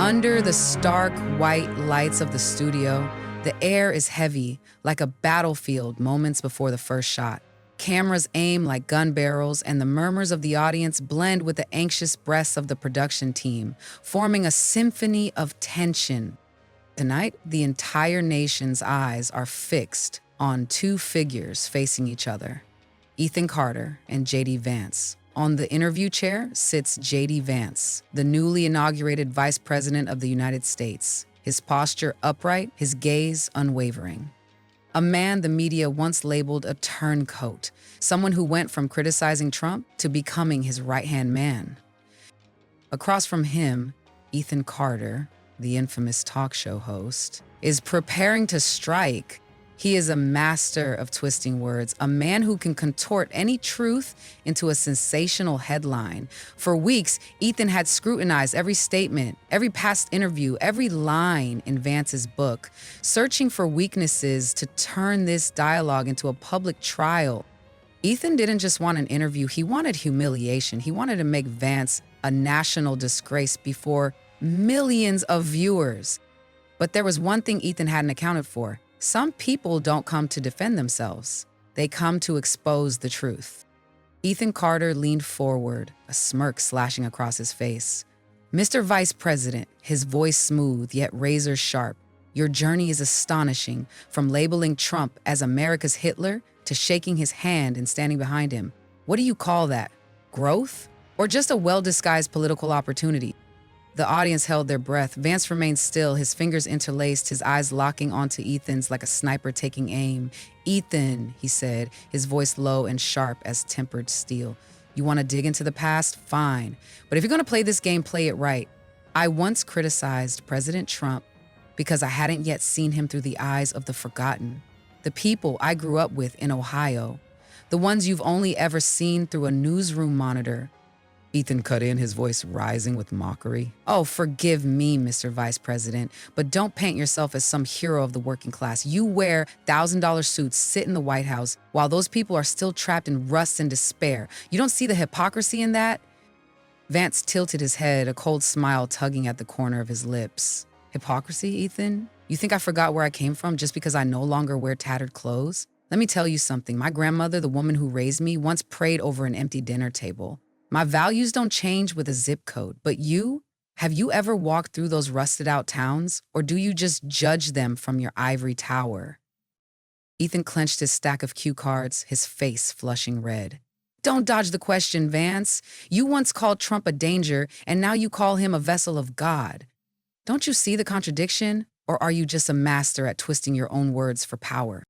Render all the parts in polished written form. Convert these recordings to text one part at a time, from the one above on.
Under the stark white lights of the studio, the air is heavy, like a battlefield moments before the first shot. Cameras aim like gun barrels, and the murmurs of the audience blend with the anxious breaths of the production team, forming a symphony of tension. Tonight, the entire nation's eyes are fixed on two figures facing each other, Ethan Carter and JD Vance. On the interview chair sits JD Vance, the newly inaugurated Vice President of the United States, his posture upright, his gaze unwavering. A man the media once labeled a turncoat, someone who went from criticizing Trump to becoming his right-hand man. Across from him, Ethan Carter, the infamous talk show host, is preparing to strike. He is a master of twisting words, a man who can contort any truth into a sensational headline. For weeks, Ethan had scrutinized every statement, every past interview, every line in Vance's book, searching for weaknesses to turn this dialogue into a public trial. Ethan didn't just want an interview, he wanted humiliation. He wanted to make Vance a national disgrace before millions of viewers. But there was one thing Ethan hadn't accounted for. Some people don't come to defend themselves. They come to expose the truth. Ethan Carter leaned forward, a smirk slashing across his face. "Mr. Vice President," his voice smooth yet razor sharp, "your journey is astonishing, from labeling Trump as America's Hitler to shaking his hand and standing behind him. What do you call that? Growth? Or just a well-disguised political opportunity?" The audience held their breath. Vance remained still, his fingers interlaced, his eyes locking onto Ethan's like a sniper taking aim. "Ethan," he said, his voice low and sharp as tempered steel. "You want to dig into the past? Fine. But if you're going to play this game, play it right. I once criticized President Trump because I hadn't yet seen him through the eyes of the forgotten. The people I grew up with in Ohio. The ones you've only ever seen through a newsroom monitor." Ethan cut in, his voice rising with mockery. "Oh, forgive me, Mr. Vice President, but don't paint yourself as some hero of the working class. You wear $1,000 suits, sit in the White House, while those people are still trapped in rust and despair. You don't see the hypocrisy in that?" Vance tilted his head, a cold smile tugging at the corner of his lips. "Hypocrisy, Ethan? You think I forgot where I came from just because I no longer wear tattered clothes? Let me tell you something. My grandmother, the woman who raised me, once prayed over an empty dinner table. My values don't change with a zip code, but you? Have you ever walked through those rusted out towns, or do you just judge them from your ivory tower?" Ethan clenched his stack of cue cards, his face flushing red. "Don't dodge the question, Vance. You once called Trump a danger, and now you call him a vessel of God. Don't you see the contradiction, or are you just a master at twisting your own words for power?"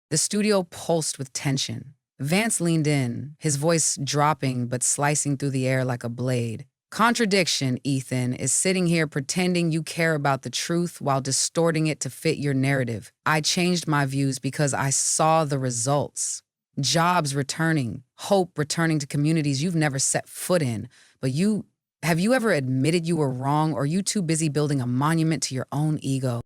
The studio pulsed with tension. Vance leaned in, his voice dropping but slicing through the air like a blade. "Contradiction, Ethan, is sitting here pretending you care about the truth while distorting it to fit your narrative. I changed my views because I saw the results. Jobs returning, hope returning to communities you've never set foot in. But have you ever admitted you were wrong, or are you too busy building a monument to your own ego?"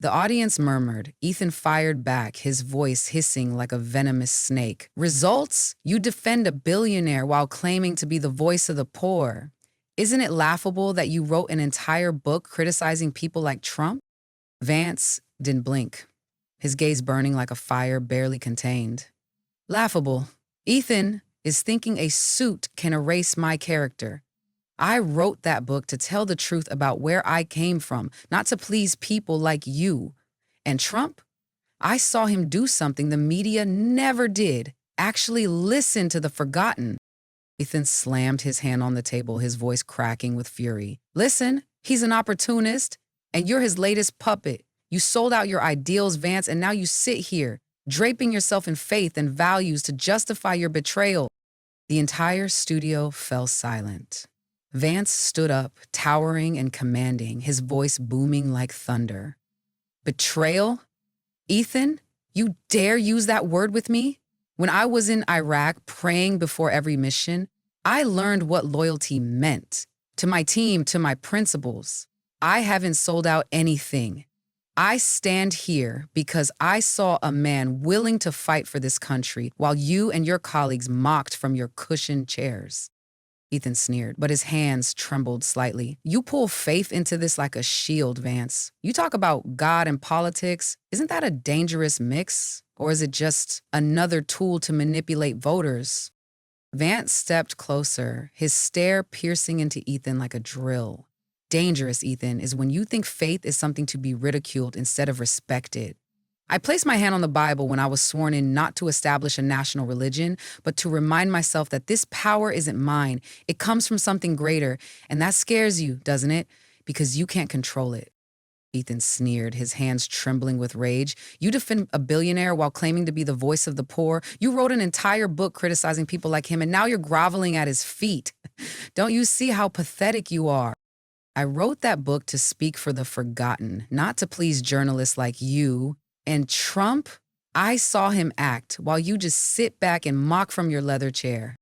The audience murmured. Ethan fired back, his voice hissing like a venomous snake. "Results? You defend a billionaire while claiming to be the voice of the poor. Isn't it laughable that you wrote an entire book criticizing people like Trump?" Vance didn't blink, his gaze burning like a fire barely contained. "Laughable. Ethan is thinking a suit can erase my character. I wrote that book to tell the truth about where I came from, not to please people like you. And Trump? I saw him do something the media never did, actually listen to the forgotten." Ethan slammed his hand on the table, his voice cracking with fury. "Listen, he's an opportunist, and you're his latest puppet. You sold out your ideals, Vance, and now you sit here, draping yourself in faith and values to justify your betrayal." The entire studio fell silent. Vance stood up, towering and commanding, his voice booming like thunder. "Betrayal? Ethan, you dare use that word with me? When I was in Iraq praying before every mission, I learned what loyalty meant. To my team, to my principles. I haven't sold out anything. I stand here because I saw a man willing to fight for this country while you and your colleagues mocked from your cushioned chairs." Ethan sneered, but his hands trembled slightly. You pull faith into this like a shield, Vance. You talk about God and politics. Isn't that a dangerous mix? Or is it just another tool to manipulate voters? Vance stepped closer, his stare piercing into Ethan like a drill. Dangerous, Ethan, is when you think faith is something to be ridiculed instead of respected. I placed my hand on the Bible when I was sworn in not to establish a national religion, but to remind myself that this power isn't mine. It comes from something greater, and that scares you, doesn't it? Because you can't control it. Ethan sneered, his hands trembling with rage. You defend a billionaire while claiming to be the voice of the poor. You wrote an entire book criticizing people like him, and now you're groveling at his feet. Don't you see how pathetic you are? I wrote that book to speak for the forgotten, not to please journalists like you. And Trump, I saw him act while you just sit back and mock from your leather chair.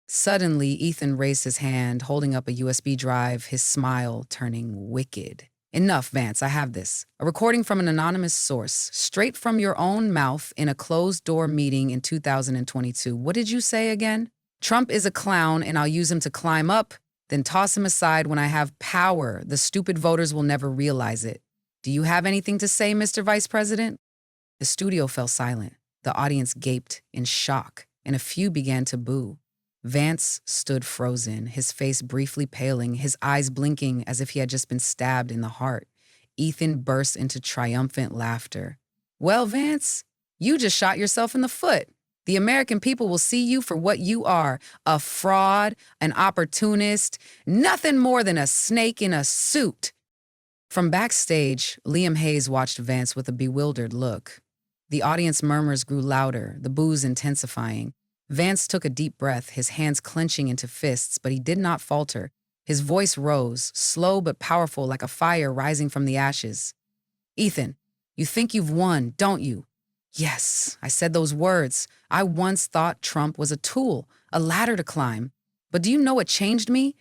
Suddenly, Ethan raised his hand, holding up a USB drive, his smile turning wicked. Enough, Vance, I have this. A recording from an anonymous source, straight from your own mouth in a closed-door meeting in 2022. What did you say again? Trump is a clown and I'll use him to climb up, then toss him aside when I have power. The stupid voters will never realize it. Do you have anything to say, Mr. Vice President? The studio fell silent. The audience gaped in shock, and a few began to boo. Vance stood frozen, his face briefly paling, his eyes blinking as if he had just been stabbed in the heart. Ethan burst into triumphant laughter. Well, Vance, you just shot yourself in the foot. The American people will see you for what you are, a fraud, an opportunist, nothing more than a snake in a suit. From backstage, Liam Hayes watched Vance with a bewildered look. The audience murmurs grew louder, the boos intensifying. Vance took a deep breath, his hands clenching into fists, but he did not falter. His voice rose, slow but powerful like a fire rising from the ashes. Ethan, you think you've won, don't you? Yes, I said those words. I once thought Trump was a tool, a ladder to climb. But do you know what changed me?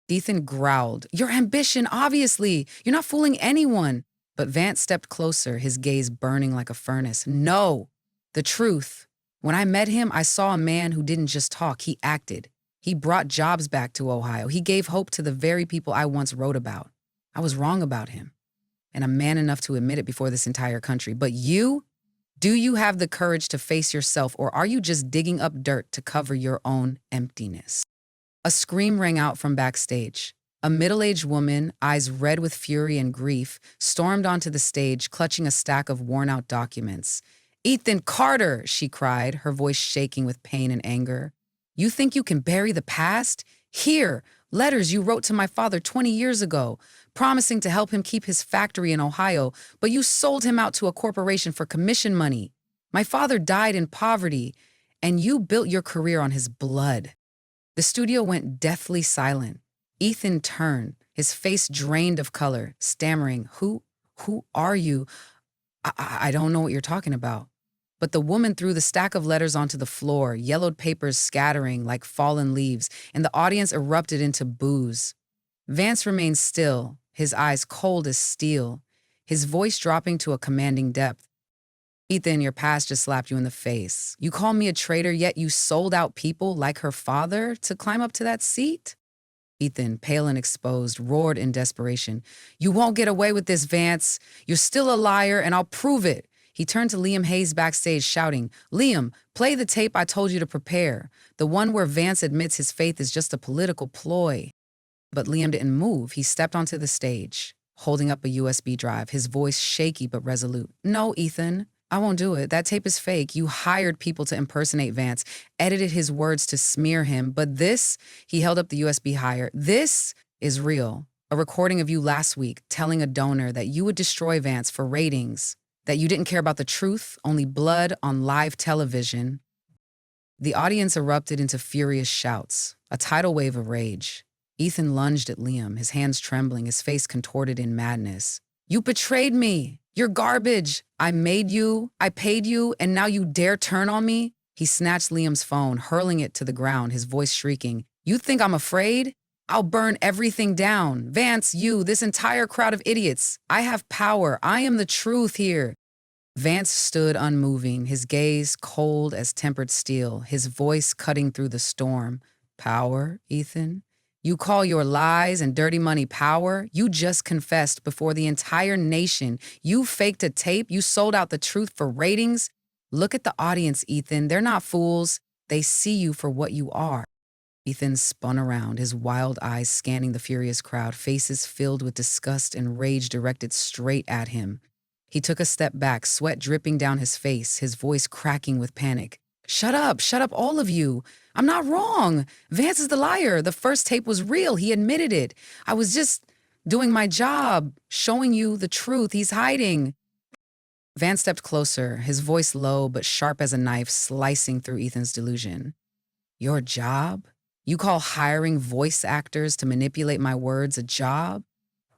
Ethan growled. Your ambition, obviously. You're not fooling anyone. But Vance stepped closer, his gaze burning like a furnace. No, the truth. When I met him, I saw a man who didn't just talk, he acted. He brought jobs back to Ohio. He gave hope to the very people I once wrote about. I was wrong about him, and I'm man enough to admit it before this entire country. But you? Do you have the courage to face yourself, or are you just digging up dirt to cover your own emptiness? A scream rang out from backstage. A middle-aged woman, eyes red with fury and grief, stormed onto the stage, clutching a stack of worn-out documents. Ethan Carter, she cried, her voice shaking with pain and anger. You think you can bury the past? Here, letters you wrote to my father 20 years ago, promising to help him keep his factory in Ohio, but you sold him out to a corporation for commission money. My father died in poverty, and you built your career on his blood. The studio went deathly silent. Ethan turned, his face drained of color, stammering, Who are you? I don't know what you're talking about. But the woman threw the stack of letters onto the floor, yellowed papers scattering like fallen leaves, and the audience erupted into boos. Vance remained still, his eyes cold as steel, his voice dropping to a commanding depth. Ethan, your past just slapped you in the face. You call me a traitor, yet you sold out people like her father to climb up to that seat? Ethan, pale and exposed, roared in desperation. You won't get away with this, Vance. You're still a liar, and I'll prove it. He turned to Liam Hayes backstage, shouting, Liam, play the tape I told you to prepare, the one where Vance admits his faith is just a political ploy. But Liam didn't move. He stepped onto the stage, holding up a USB drive, his voice shaky but resolute. No, Ethan. I won't do it. That tape is fake. You hired people to impersonate Vance, edited his words to smear him. But this, he held up the USB higher, this is real. A recording of you last week telling a donor that you would destroy Vance for ratings, that you didn't care about the truth, only blood on live television. The audience erupted into furious shouts, a tidal wave of rage. Ethan lunged at Liam, his hands trembling, his face contorted in madness. You betrayed me. You're garbage. I made you, I paid you, and now you dare turn on me? He snatched Liam's phone, hurling it to the ground, his voice shrieking. You think I'm afraid? I'll burn everything down. Vance, you, this entire crowd of idiots. I have power. I am the truth here. Vance stood unmoving, his gaze cold as tempered steel, his voice cutting through the storm. Power, Ethan? You call your lies and dirty money power? You just confessed before the entire nation. You faked a tape. You sold out the truth for ratings. Look at the audience, Ethan. They're not fools. They see you for what you are. Ethan spun around, his wild eyes scanning the furious crowd, faces filled with disgust and rage directed straight at him. He took a step back, sweat dripping down his face, his voice cracking with panic. Shut up, all of you. I'm not wrong. Vance is the liar. The first tape was real. He admitted it. I was just doing my job, showing you the truth he's hiding. Vance stepped closer, his voice low but sharp as a knife slicing through Ethan's delusion. Your job? You call hiring voice actors to manipulate my words a job?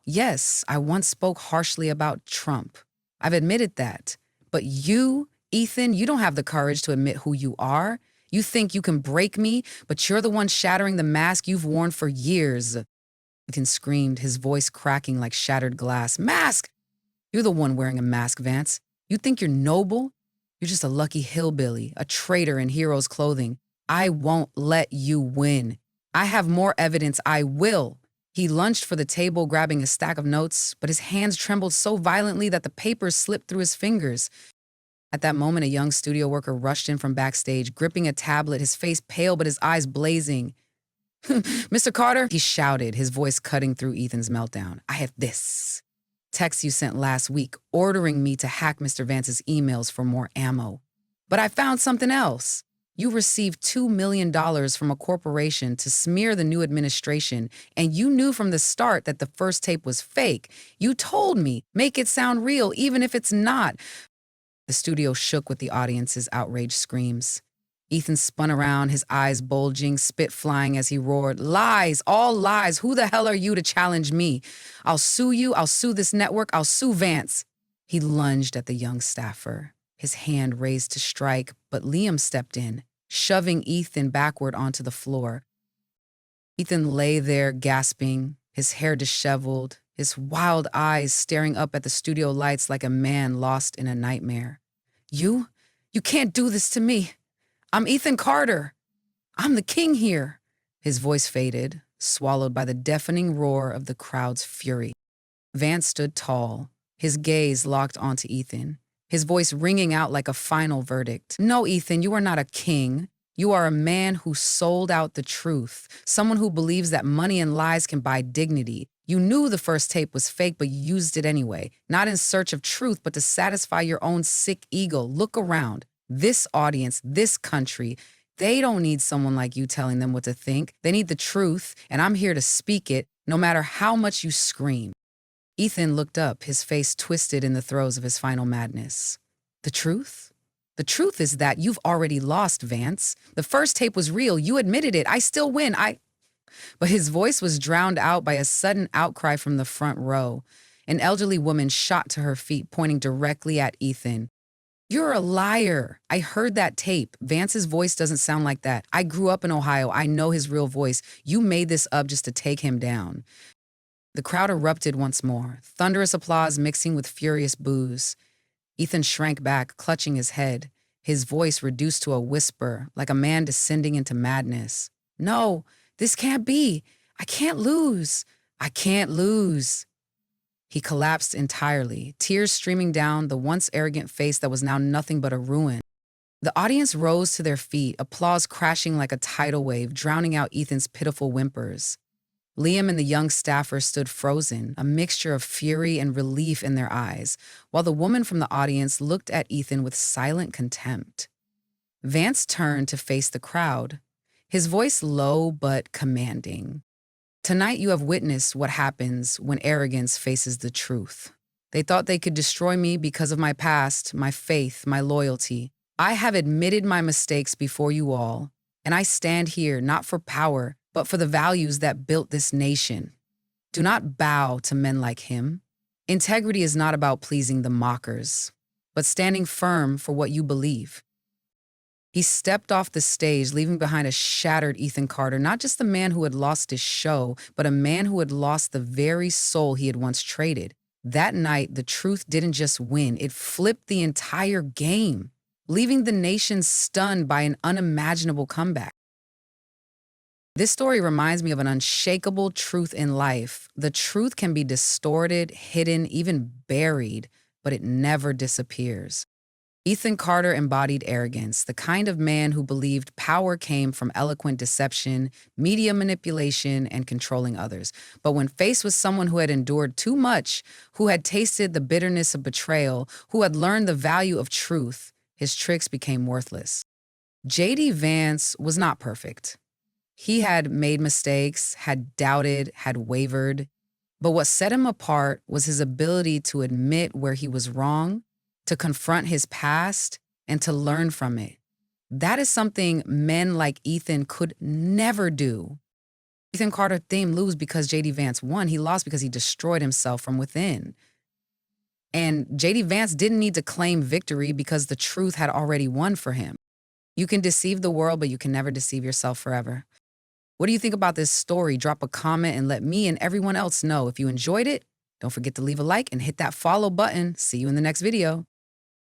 Yes, I once spoke harshly about Trump. I've admitted that. But you, Ethan, you don't have the courage to admit who you are. You think you can break me, but you're the one shattering the mask you've worn for years. Ethan screamed, his voice cracking like shattered glass. Mask! You're the one wearing a mask, Vance. You think you're noble? You're just a lucky hillbilly, a traitor in hero's clothing. I won't let you win. I have more evidence. I will. He lunged for the table, grabbing a stack of notes, but his hands trembled so violently that the papers slipped through his fingers. At that moment, a young studio worker rushed in from backstage, gripping a tablet, his face pale but his eyes blazing. Mr. Carter, he shouted, his voice cutting through Ethan's meltdown. I have this text you sent last week ordering me to hack Mr. Vance's emails for more ammo. But I found something else. You received $2 million from a corporation to smear the new administration, and you knew from the start that the first tape was fake. You told me, make it sound real, even if it's not. The studio shook with the audience's outraged screams. Ethan spun around, his eyes bulging, spit flying as he roared, lies, all lies. Who the hell are you to challenge me? I'll sue you, I'll sue this network, I'll sue Vance. He lunged at the young staffer, his hand raised to strike, but Liam stepped in, shoving Ethan backward onto the floor. Ethan lay there gasping, his hair disheveled, his wild eyes staring up at the studio lights like a man lost in a nightmare. You can't do this to me. I'm Ethan Carter. I'm the king here. His voice faded, swallowed by the deafening roar of the crowd's fury. Vance stood tall, his gaze locked onto Ethan, his voice ringing out like a final verdict. No, Ethan, you are not a king. You are a man who sold out the truth, someone who believes that money and lies can buy dignity. You knew the first tape was fake, but you used it anyway, not in search of truth, but to satisfy your own sick ego. Look around. This audience, this country, they don't need someone like you telling them what to think. They need the truth, and I'm here to speak it, no matter how much you scream. Ethan looked up, his face twisted in the throes of his final madness. The truth? The truth is that you've already lost, Vance. The first tape was real. You admitted it. I still win. But his voice was drowned out by a sudden outcry from the front row. An elderly woman shot to her feet, pointing directly at Ethan. You're a liar. I heard that tape. Vance's voice doesn't sound like that. I grew up in Ohio. I know his real voice. You made this up just to take him down. The crowd erupted once more, thunderous applause mixing with furious boos. Ethan shrank back, clutching his head, his voice reduced to a whisper, like a man descending into madness. No, this can't be. I can't lose. I can't lose. He collapsed entirely, tears streaming down the once arrogant face that was now nothing but a ruin. The audience rose to their feet, applause crashing like a tidal wave, drowning out Ethan's pitiful whimpers. Liam and the young staffer stood frozen, a mixture of fury and relief in their eyes, while the woman from the audience looked at Ethan with silent contempt. Vance turned to face the crowd, his voice low but commanding. Tonight you have witnessed what happens when arrogance faces the truth. They thought they could destroy me because of my past, my faith, my loyalty. I have admitted my mistakes before you all, and I stand here not for power, but for the values that built this nation. Do not bow to men like him. Integrity is not about pleasing the mockers, but standing firm for what you believe. He stepped off the stage, leaving behind a shattered Ethan Carter, not just a man who had lost his show, but a man who had lost the very soul he had once traded. That night, the truth didn't just win, it flipped the entire game, leaving the nation stunned by an unimaginable comeback. This story reminds me of an unshakable truth in life. The truth can be distorted, hidden, even buried, but it never disappears. Ethan Carter embodied arrogance, the kind of man who believed power came from eloquent deception, media manipulation, and controlling others. But when faced with someone who had endured too much, who had tasted the bitterness of betrayal, who had learned the value of truth, his tricks became worthless. JD Vance was not perfect. He had made mistakes, had doubted, had wavered. But what set him apart was his ability to admit where he was wrong, to confront his past, and to learn from it. That is something men like Ethan could never do. Ethan Carter didn't lose because JD Vance won. He lost because he destroyed himself from within. And JD Vance didn't need to claim victory because the truth had already won for him. You can deceive the world, but you can never deceive yourself forever. What do you think about this story? Drop a comment and let me and everyone else know. If you enjoyed it, don't forget to leave a like and hit that follow button. See you in the next video.